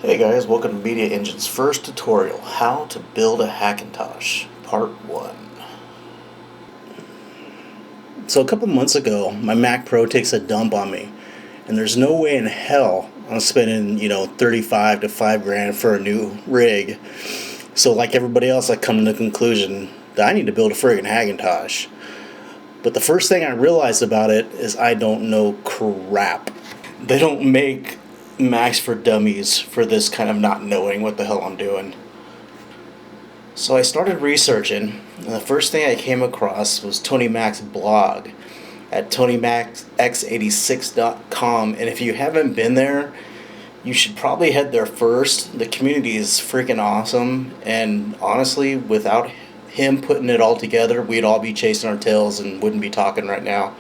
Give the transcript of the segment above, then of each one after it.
Hey guys, welcome to Media Engine's first tutorial, How to Build a Hackintosh, Part 1. So a couple months ago, my Mac Pro takes a dump on me, and there's no way in hell I'm spending, 35 to 5 grand for a new rig. So like everybody else, I come to the conclusion that I need to build a friggin' Hackintosh. But the first thing I realized about it is I don't know crap. They don't make Macs for dummies for this kind of not knowing what the hell I'm doing. So I started researching, and the first thing I came across was Tony Mac's blog at TonyMacX86.com, and if you haven't been there, you should probably head there first. The community is freaking awesome, and honestly, without him putting it all together, we'd all be chasing our tails and wouldn't be talking right now.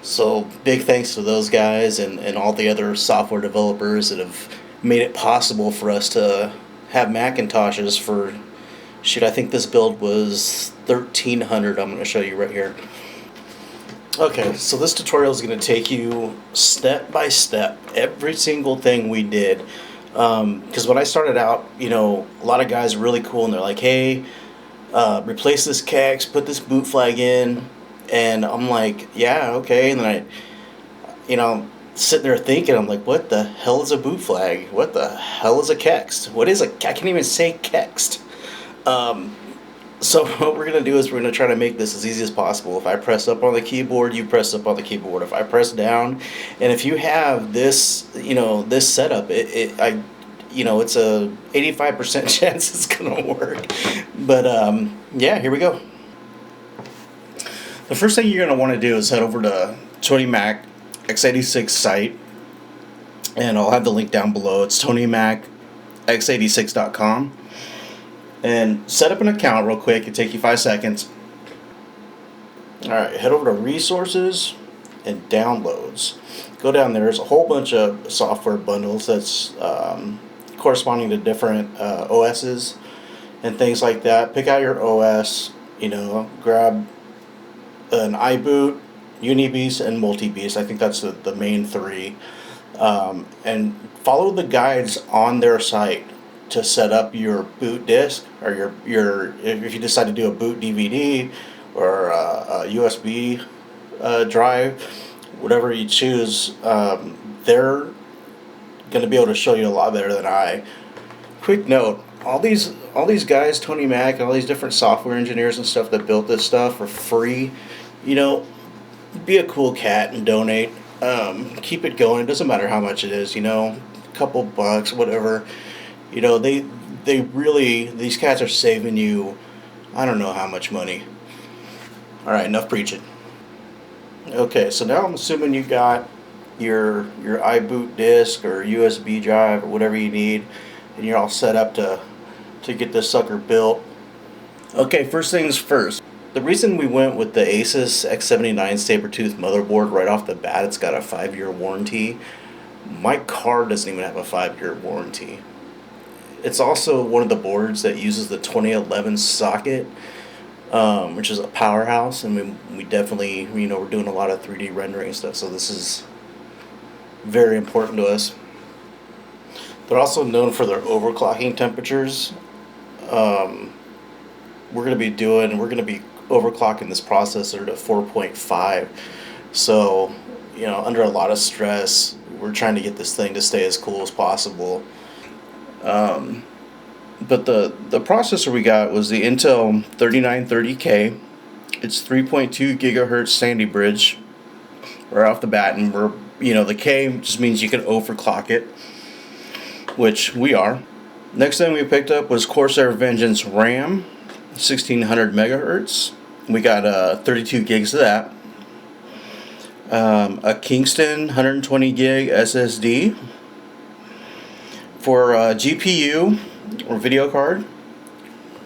So big thanks to those guys and all the other software developers that have made it possible for us to have Macintoshes for, shoot, I think this build was 1300. I'm going to show you right here. Okay, so this tutorial is going to take you step by step, every single thing we did. Because when I started out, a lot of guys are really cool and they're like, hey, replace this CAX, put this boot flag in. And I'm like, yeah, okay. And then sitting there thinking, I'm like, what the hell is a boot flag? What the hell is a kext? What is I can't even say kext. So what we're going to do is we're going to try to make this as easy as possible. If I press up on the keyboard, you press up on the keyboard. If I press down, and if you have this, this setup, it's a 85% chance it's going to work. But yeah, here we go. The first thing you're going to want to do is head over to Tony Mac X86 site, and I'll have the link down below. It's TonyMacX86.com, and set up an account real quick. It'll take you 5 seconds. Alright, head over to Resources and Downloads. Go down there. There's a whole bunch of software bundles that's corresponding to different OSs and things like that. Pick out your OS, grab an iBoot, UniBeast, and MultiBeast. I think that's the main three. And follow the guides on their site to set up your boot disk, or your if you decide to do a boot DVD or a USB drive, whatever you choose. They're going to be able to show you a lot better than I. Quick note: all these guys, Tony Mac, and all these different software engineers and stuff that built this stuff for free. Be a cool cat and donate. Keep it going. It doesn't matter how much it is. A couple bucks, whatever. They really, these cats are saving you, I don't know how much money. All right, enough preaching. Okay, so now I'm assuming you got your iBoot disk or USB drive or whatever you need, and you're all set up to get this sucker built. Okay, first things first. The reason we went with the Asus X79 Sabertooth motherboard right off the bat, it's got a 5-year warranty. My card doesn't even have a 5-year warranty. It's also one of the boards that uses the 2011 socket, which is a powerhouse, and we definitely, we're doing a lot of 3D rendering stuff, so this is very important to us. They're also known for their overclocking temperatures. We're going to be overclocking this processor to 4.5, so under a lot of stress, we're trying to get this thing to stay as cool as possible. But the processor we got was the Intel 3930K. It's 3.2 gigahertz Sandy Bridge right off the bat, and the K just means you can overclock it, which we are. Next thing we picked up was Corsair Vengeance RAM, 1600 megahertz. We got 32 gigs of that. A Kingston 120 gig SSD. For GPU or video card,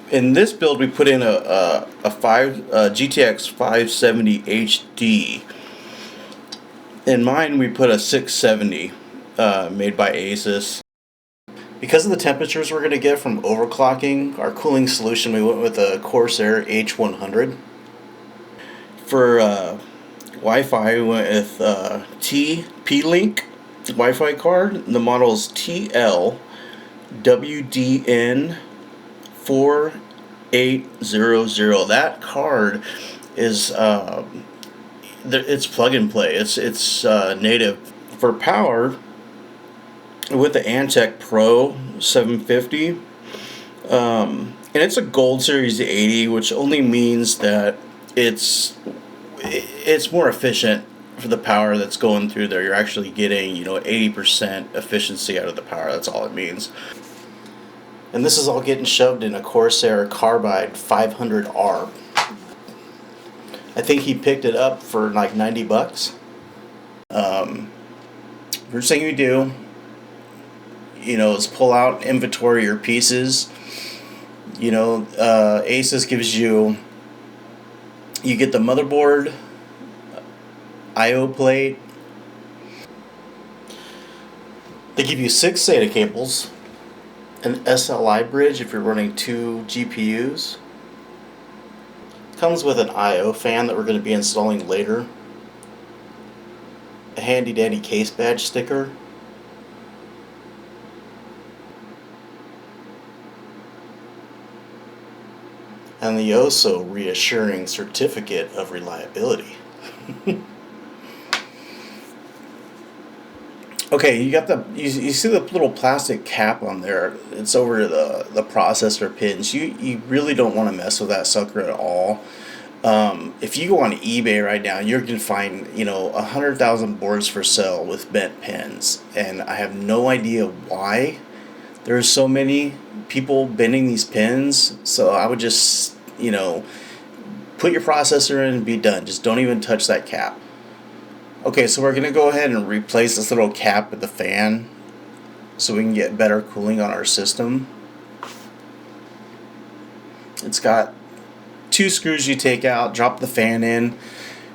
in this build we put in a GTX670 HD. In mine we put a 670 made by Asus. Because of the temperatures we're going to get from overclocking, our cooling solution, we went with a Corsair H100. For Wi-Fi, we went with TP-Link Wi-Fi card. The model is TL WDN4800. That card is it's plug and play. It's native for power with the Hackintosh Pro 750. And it's a Gold Series 80, which only means that it's more efficient for the power that's going through there. You're actually getting 80% efficiency out of the power. That's all it means. And this is all getting shoved in a Corsair Carbide 500R. I think he picked it up for like $90. First thing you do, is pull out, inventory your pieces. Asus gives you get the motherboard, I/O plate. They give you 6 SATA cables, an SLI bridge if you're running 2 GPUs. Comes with an I/O fan that we're going to be installing later. A handy dandy case badge sticker. And the oh-so reassuring certificate of reliability. Okay, you got you see the little plastic cap on there. It's over the processor pins. You really don't want to mess with that sucker at all. If you go on eBay right now, you're gonna find 100,000 boards for sale with bent pins, and I have no idea why there's so many people bending these pins. So I would just put your processor in and be done. Just don't even touch that cap. Okay, so we're going to go ahead and replace this little cap with the fan so we can get better cooling on our system. It's got 2 screws you take out, drop the fan in,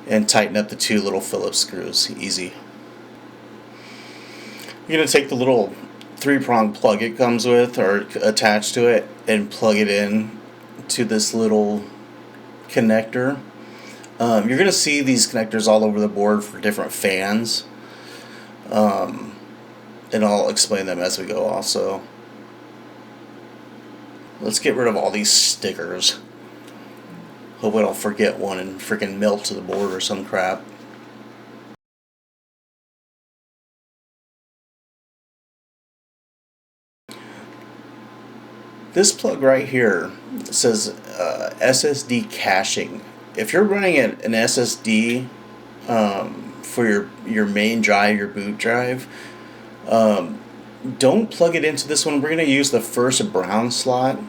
and tighten up the 2 little Phillips screws. Easy. You're going to take the little 3-prong plug it comes with or attached to it and plug it in to this little connector. You're going to see these connectors all over the board for different fans, and I'll explain them as we go also. Let's get rid of all these stickers. Hope I don't forget one and freaking melt to the board or some crap. This plug right here says SSD caching. If you're running an SSD for your main drive, your boot drive, don't plug it into this one. We're going to use the first brown slot.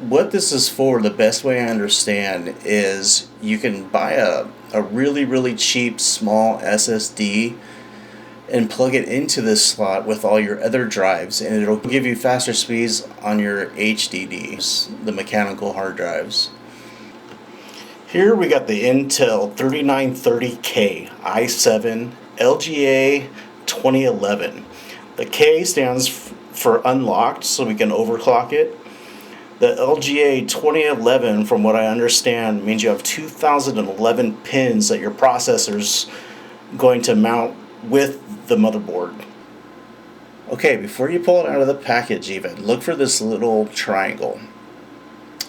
What this is for, the best way I understand, is you can buy a really cheap small SSD and plug it into this slot with all your other drives, and it'll give you faster speeds on your HDDs, the mechanical hard drives. Here we got the Intel 3930K i7 LGA 2011. The K stands for unlocked, so we can overclock it. The LGA 2011, from what I understand, means you have 2011 pins that your processor's going to mount with the motherboard. Okay, before you pull it out of the package even, look for this little triangle.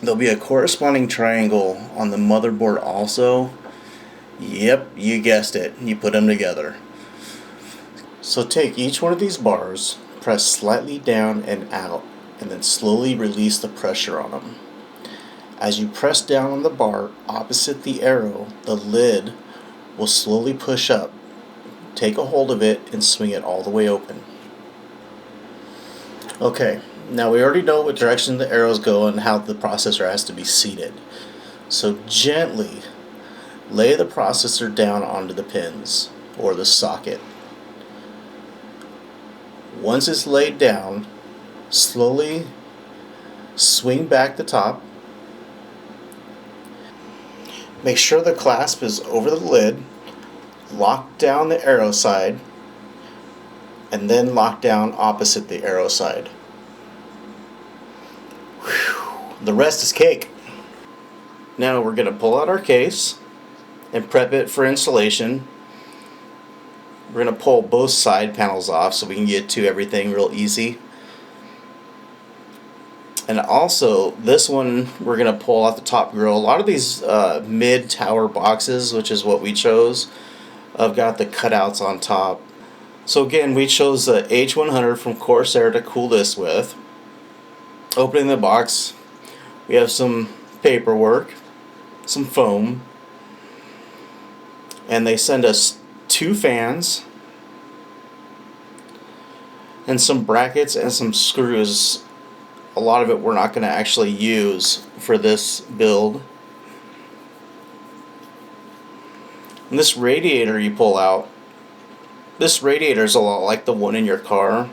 There'll be a corresponding triangle on the motherboard also. Yep, you guessed it. You put them together. So take each one of these bars, press slightly down and out, and then slowly release the pressure on them. As you press down on the bar opposite the arrow, the lid will slowly push up. Take a hold of it and swing it all the way open. Okay, now we already know what direction the arrows go and how the processor has to be seated. So gently lay the processor down onto the pins or the socket. Once it's laid down, slowly swing back the top. Make sure the clasp is over the lid. Lock down the arrow side, and then lock down opposite the arrow side. Whew. The rest is cake. Now we're going to pull out our case and prep it for installation. We're going to pull both side panels off so we can get to everything real easy. And also, this one we're going to pull off the top grill. A lot of these mid-tower boxes, which is what we chose, have got the cutouts on top. So again, we chose the H100 from Corsair to cool this with. Opening the box, we have some paperwork, some foam, and they send us 2 fans and some brackets and some screws. A lot of it we're not going to actually use for this build. And this radiator you pull out, this radiator is a lot like the one in your car.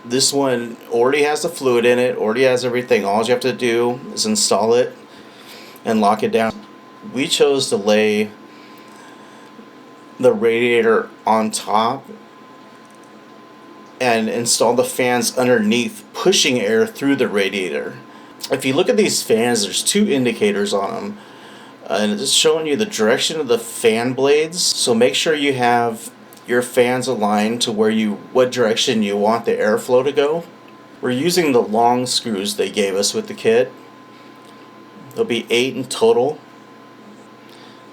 This one already has the fluid in it, already has everything. All you have to do is install it and lock it down. We chose to lay the radiator on top and install the fans underneath, pushing air through the radiator. If you look at these fans, there's 2 indicators on them, and it's showing you the direction of the fan blades. So make sure you have your fans aligned to what direction you want the airflow to go. We're using the long screws they gave us with the kit. There'll be 8 in total.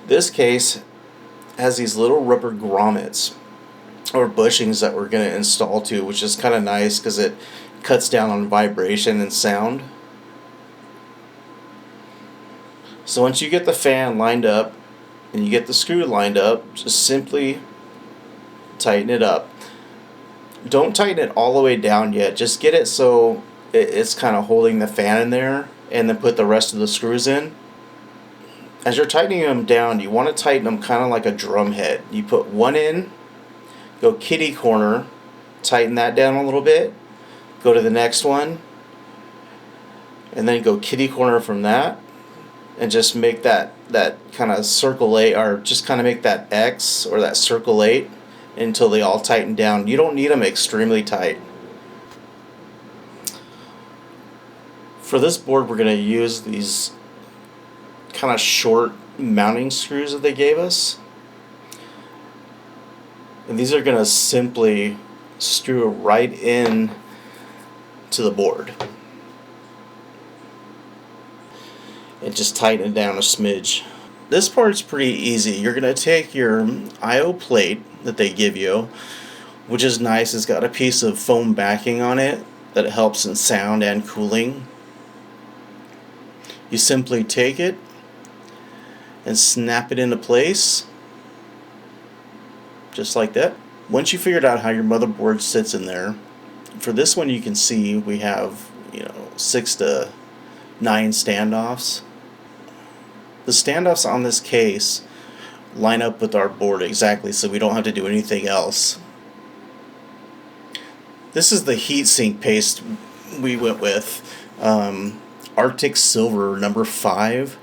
This case has these little rubber grommets or bushings that we're going to install to, which is kind of nice because it cuts down on vibration and sound. So once you get the fan lined up and you get the screw lined up, just simply tighten it up. Don't tighten it all the way down yet, just get it so it's kind of holding the fan in there, and then put the rest of the screws in. As you're tightening them down, you want to tighten them kind of like a drum head. You put one in, go kitty corner, tighten that down a little bit, go to the next one, and then go kitty corner from that, and just make that kind of circle 8, or just kind of make that X or that circle 8 until they all tighten down. You don't need them extremely tight. For this board, we're going to use these kind of short mounting screws that they gave us. And these are going to simply screw right in to the board. And just tighten it down a smidge. This part's pretty easy. You're going to take your I/O plate that they give you, which is nice. It's got a piece of foam backing on it that helps in sound and cooling. You simply take it and snap it into place, just like that. Once you figured out how your motherboard sits in there, for this one you can see we have 6 to 9 standoffs. The standoffs on this case line up with our board exactly, so we don't have to do anything else. This is the heatsink paste we went with, Arctic Silver number 5.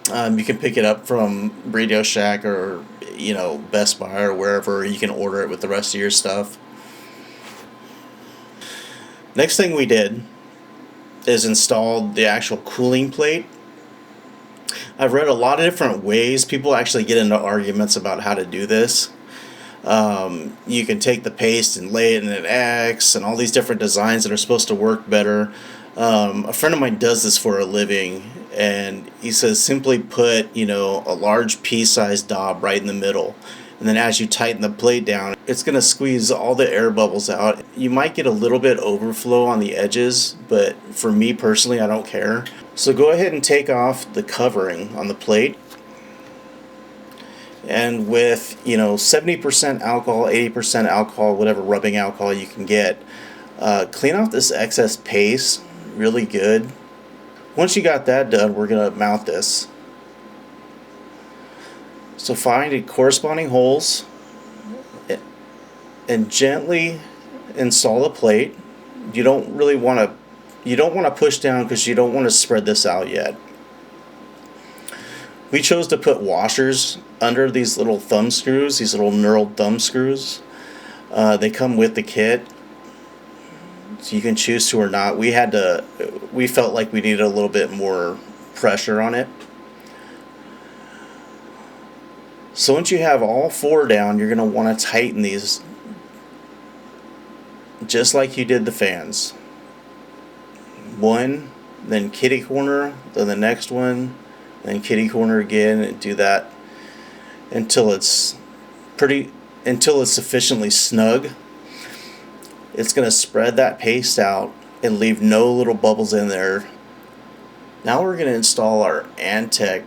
You can pick it up from Radio Shack or Best Buy or wherever. You can order it with the rest of your stuff. Next thing we did is install the actual cooling plate. I've read a lot of different ways. People actually get into arguments about how to do this. You can take the paste and lay it in an X and all these different designs that are supposed to work better. A friend of mine does this for a living, and he says simply put a large pea-sized daub right in the middle, and then as you tighten the plate down, it's going to squeeze all the air bubbles out. You might get a little bit overflow on the edges, but for me personally, I don't care. So go ahead and take off the covering on the plate, and with 70% alcohol, 80% alcohol, whatever rubbing alcohol you can get, clean off this excess paste really good. Once you got that done, we're going to mount this. So find the corresponding holes and gently install the plate. You don't want to push down because you don't want to spread this out yet. We chose to put washers under these little thumb screws, these little knurled thumb screws. They come with the kit, so you can choose to or not. We felt like we needed a little bit more pressure on it. So once you have all four down, you're going to want to tighten these just like you did the fans. One, then kitty corner, then the next one, then kitty corner again, and do that until it's sufficiently snug. It's going to spread that paste out and leave no little bubbles in there. Now we're going to install our Antec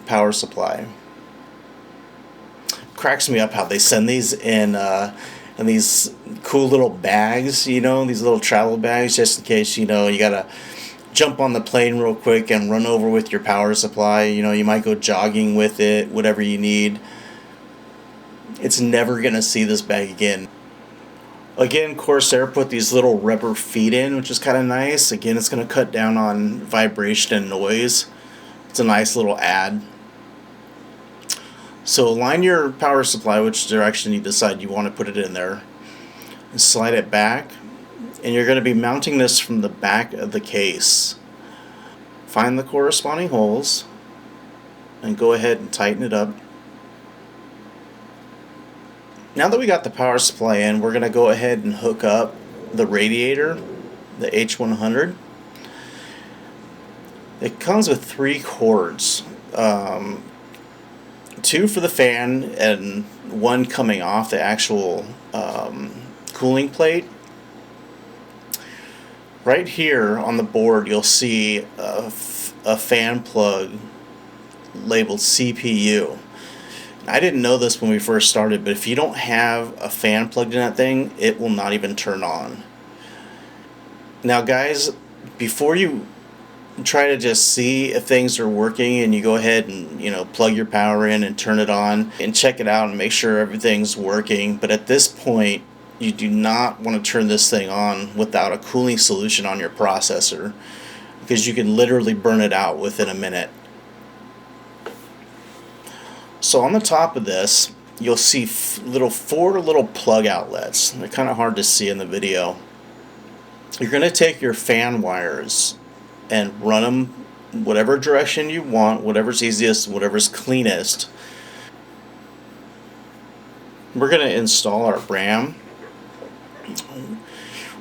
power supply. Cracks me up how they send these in these cool little bags, you know, these little travel bags, just in case, you know, you gotta jump on the plane real quick and run over with your power supply. You know, you might go jogging with it, whatever you need. It's never gonna see this bag again. Again, Corsair put these little rubber feet in, which is kind of nice. Again, it's gonna cut down on vibration and noise. It's a nice little add. So align your power supply which direction you decide you want to put it in there, and slide it back, and you're going to be mounting this from the back of the case. Find the corresponding holes and go ahead and tighten it up. Now that we got the power supply in, we're going to go ahead and hook up the radiator, the H100. It comes with 3 cords. 2 for the fan and 1 coming off the actual cooling plate. Right here on the board you'll see a fan plug labeled CPU. I didn't know this when we first started, but if you don't have a fan plugged in that thing, it will not even turn on. Now guys, before you try to just see if things are working, and you go ahead and, you know, plug your power in and turn it on and check it out and make sure everything's working. But at this point you do not want to turn this thing on without a cooling solution on your processor, because you can literally burn it out within a minute. So on the top of this you'll see 4 little plug outlets. They're kind of hard to see in the video. You're going to take your fan wires and run them whatever direction you want, whatever's easiest, whatever's cleanest. We're going to install our RAM.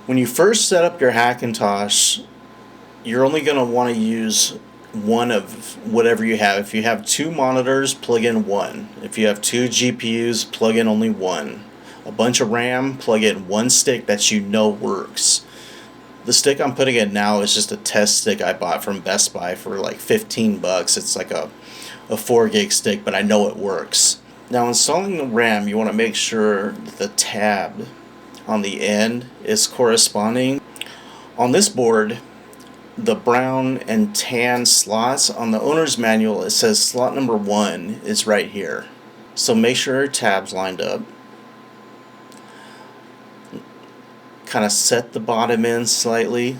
When you first set up your Hackintosh, you're only going to want to use one of whatever you have. If you have 2 monitors, plug in 1. If you have 2 GPUs, plug in only 1. A bunch of RAM, plug in 1 stick that you know works. The stick I'm putting in now is just a test stick I bought from Best Buy for like 15 bucks. It's like a 4 gig stick, but I know it works. Now installing the RAM, you want to make sure that the tab on the end is corresponding. On this board, the brown and tan slots on the owner's manual, it says slot number 1 is right here. So make sure your tab's lined up. Kind of set the bottom in slightly,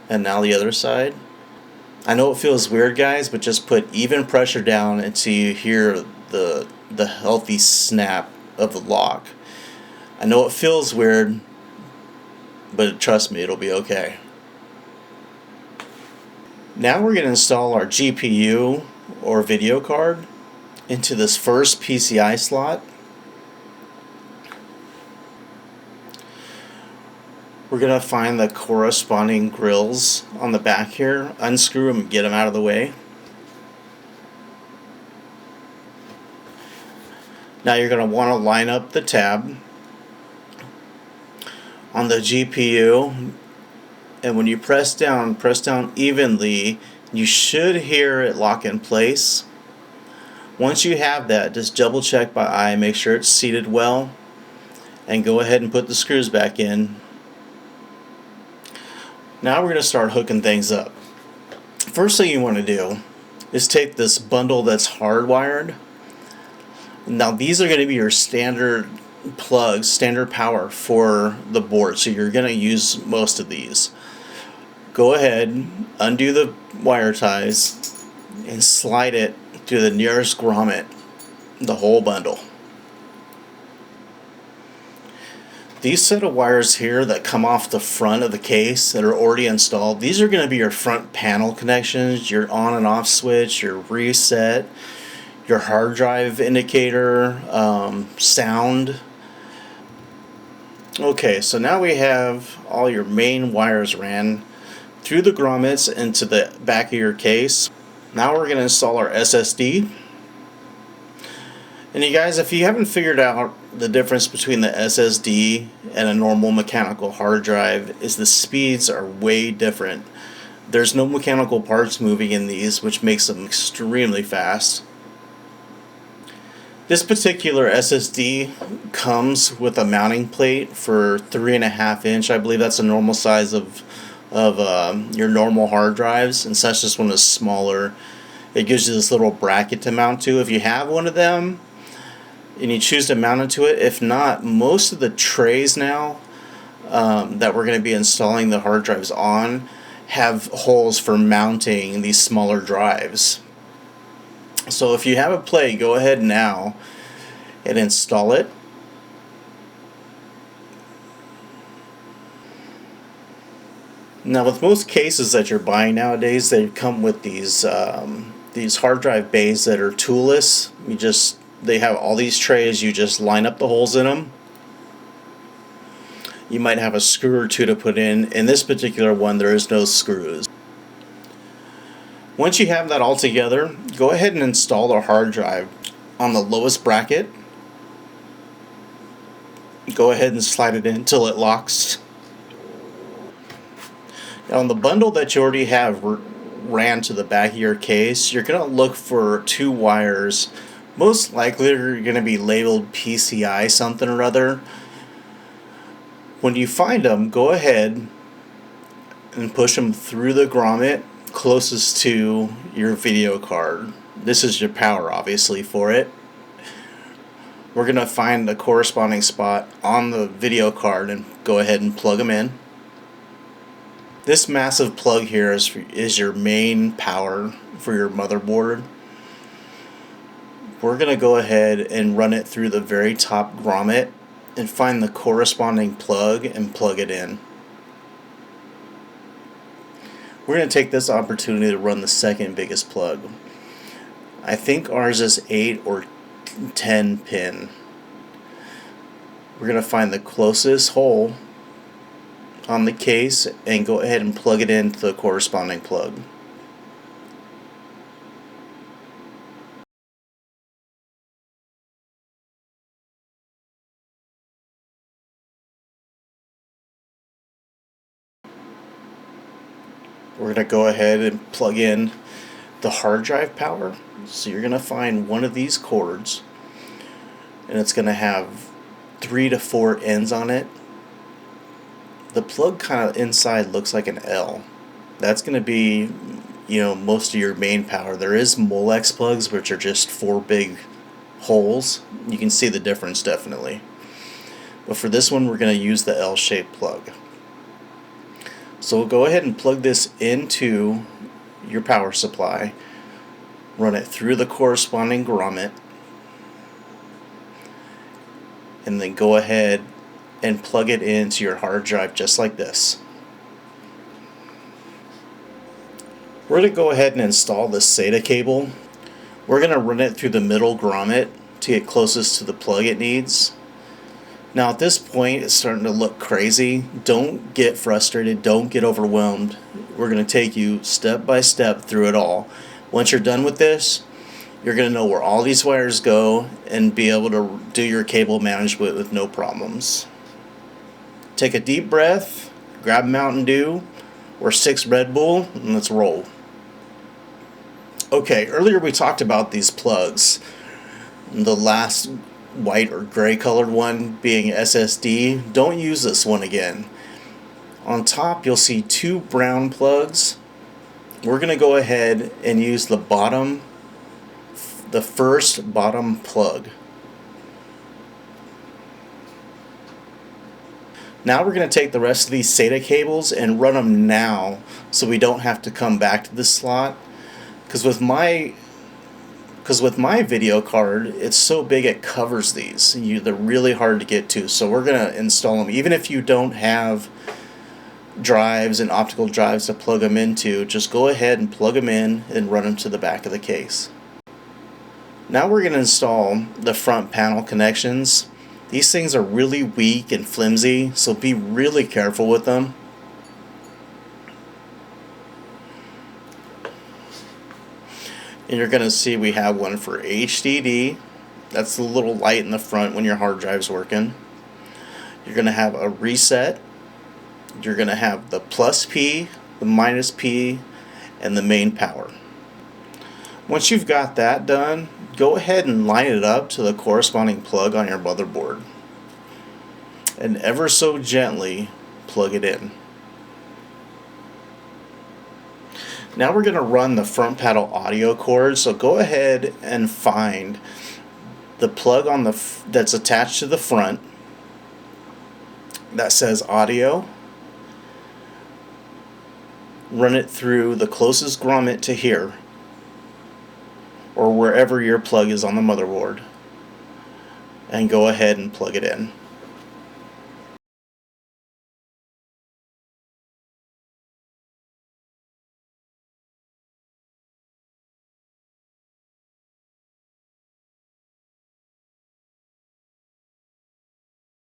and now the other side. I know it feels weird guys, but just put even pressure down until you hear the healthy snap of the lock. I know it feels weird, but trust me, it'll be okay. Now we're going to install our GPU or video card into this first PCI slot. We're going to find the corresponding grills on the back here, unscrew them and get them out of the way. Now you're going to want to line up the tab on the GPU, and when you press down evenly, you should hear it lock in place. Once you have that, just double check by eye, make sure it's seated well, and go ahead and put the screws back in. Now we're going to start hooking things up. First thing you want to do is take this bundle that's hardwired. Now these are going to be your standard plugs, standard power for the board, so you're going to use most of these. Go ahead, undo the wire ties, and slide it to the nearest grommet, the whole bundle. These set of wires here that come off the front of the case that are already installed, these are going to be your front panel connections, your on and off switch, your reset, your hard drive indicator, sound. Okay, so now we have all your main wires ran through the grommets into the back of your case. Now we're going to install our SSD. And you guys, if you haven't figured out the difference between the SSD and a normal mechanical hard drive, is the speeds are way different. There's no mechanical parts moving in these, which makes them extremely fast. This particular SSD comes with a mounting plate for 3.5 inch. I believe that's a normal size of your normal hard drives, and such this one is smaller. It gives you this little bracket to mount to. If you have one of them and you choose to mount it to it, if not, most of the trays now that we're going to be installing the hard drives on have holes for mounting these smaller drives. So if you have a plate, go ahead now and install it. Now, with most cases that you're buying nowadays, they come with these hard drive bays that are toolless. They have all these trays. You just line up the holes in them. You might have a screw or two to put in. In this particular one, there is no screws. Once you have that all together, go ahead and install the hard drive on the lowest bracket. Go ahead and slide it in until it locks. Now, on the bundle that you already have ran to the back of your case, you're going to look for 2 wires. Most likely they're going to be labeled PCI something or other. When you find them, go ahead and push them through the grommet closest to your video card. This is your power, obviously, for it. We're going to find the corresponding spot on the video card and go ahead and plug them in. This massive plug here is your main power for your motherboard. We're going to go ahead and run it through the very top grommet and find the corresponding plug and plug it in. We're going to take this opportunity to run the second biggest plug. I think ours is 8 or 10 pin. We're going to find the closest hole on the case and go ahead and plug it into the corresponding plug. We're going to go ahead and plug in the hard drive power. So you're going to find one of these cords, and it's going to have 3 to 4 ends on it. The plug kind of inside looks like an L. That's going to be, most of your main power. There is Molex plugs, which are just 4 big holes. You can see the difference definitely. But for this one, we're going to use the L-shaped plug. So we'll go ahead and plug this into your power supply, run it through the corresponding grommet, and then go ahead and plug it into your hard drive just like this. We're going to go ahead and install the SATA cable. We're going to run it through the middle grommet to get closest to the plug it needs. Now at this point it's starting to look crazy. Don't get frustrated, don't get overwhelmed. We're going to take you step by step through it all. Once you're done with this, you're going to know where all these wires go and be able to do your cable management with no problems. Take a deep breath, grab Mountain Dew or 6 Red Bull, and let's roll. Okay, earlier we talked about these plugs. The last white or gray colored one being SSD. Don't use this one again. On top you'll see 2 brown plugs. We're going to go ahead and use the first bottom plug. Now we're going to take the rest of these SATA cables and run them now so we don't have to come back to this slot. Because with my video card, it's so big it covers these. They're really hard to get to, so we're going to install them. Even if you don't have drives and optical drives to plug them into, just go ahead and plug them in and run them to the back of the case. Now we're going to install the front panel connections. These things are really weak and flimsy, so be really careful with them. And you're going to see we have one for HDD. That's the little light in the front when your hard drive's working. You're going to have a reset. You're going to have the plus P, the minus P, and the main power. Once you've got that done, go ahead and line it up to the corresponding plug on your motherboard. And ever so gently plug it in. Now we're going to run the front panel audio cord, so go ahead and find the plug on that's attached to the front that says audio. Run it through the closest grommet to here, or wherever your plug is on the motherboard, and go ahead and plug it in.